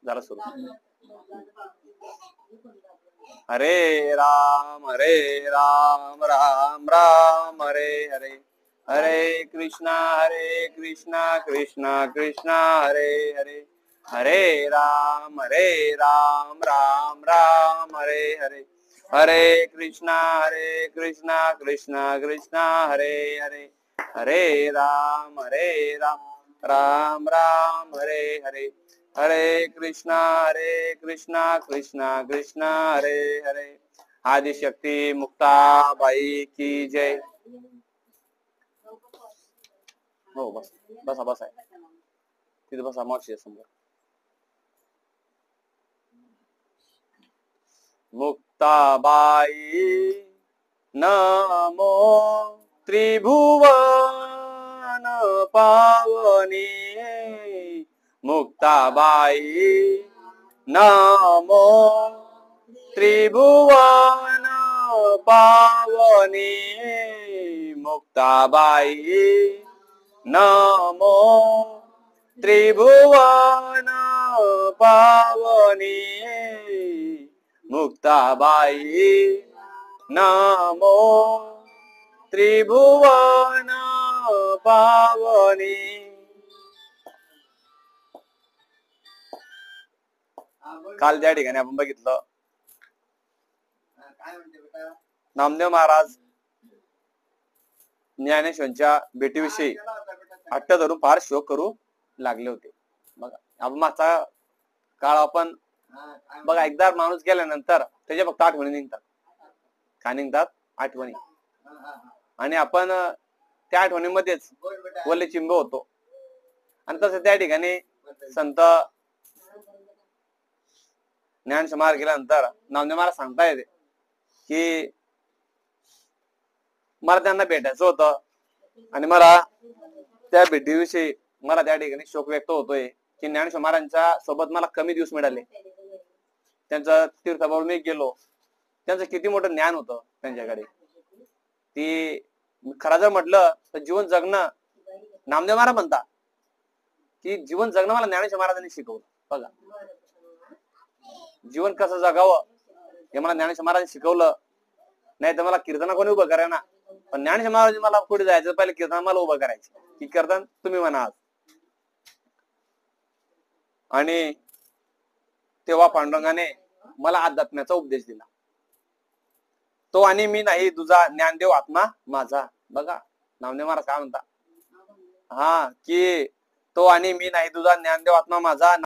जरा सुरू. हरे राम राम राम हरे हरे, हरे कृष्णा कृष्णा कृष्णा हरे हरे, हरे राम राम राम हरे हरे, हरे कृष्णा कृष्णा कृष्णा हरे हरे, हरे राम राम राम हरे हरे, हरे कृष्णा कृष्णा कृष्णा हरे हरे. आदिशक्ती मुक्ताबाई की जय. हो बस बसा बसा तिथे बसा मावशी समोर. मुक्ताबाई नमो त्रिभुवन पावनी, मुक्ताबाई नमो त्रिभुवन पावनी, मुक्ताबाई नमो त्रिभुवन पावनी, मुक्ताबाई नमो त्रिभुवन पावनी. काल ज्या ठिकाणी आपण बघितलं नामदेव महाराज ज्ञानेश्वरांच्या भेटीविषयी हट्ट धरून फार शोक करू लागले होते. बघा आपण मागचा काळ आपण बघा एकदा माणूस गेल्यानंतर त्याच्या फक्त आठवणी निघतात. काय निघतात? आठवणी. आणि आपण त्या आठवणीमध्येच वल्ले चिंब होतो. आणि तसं त्या ठिकाणी संत ज्ञानेश्वर महाराज गेल्यानंतर नामदेव महाराज सांगता येते की मला त्यांना भेटायचं होतं आणि मला त्या भेटीविषयी मला त्या ठिकाणी शोक व्यक्त होतोय की ज्ञानेश्वर महाराजांच्या सोबत मला कमी दिवस मिळाले. त्यांचं तीर्थावर मी गेलो, त्यांचं किती मोठं ज्ञान होतं त्यांच्याकडे. ती खरं जर म्हटलं तर जीवन जगणं, नामदेव महाराज म्हणतात की जीवन जगणं मला ज्ञानेश्वर महाराजांनी शिकवलं. बघा जीवन कसं जगावं हे मला ज्ञानेश्वर महाराजांनी शिकवलं. नाही तर मला कीर्तना कोणी उभं करा ना, पण ज्ञानेश्वर महाराज मला पुढे जायचं पहिले कीर्तन मला उभं करायचं की कीर्तन तुम्ही म्हणा. आणि तेव्हा पांडुरंगाने मला अध्यात्माचा उपदेश दिला. तो आणि मी नाही तुझा ज्ञानदेव आत्मा माझा. बघा नामदेव महाराज काय म्हणता, हा की तो आणि मी नाही तुझा ज्ञानदेव आत्मा माझा.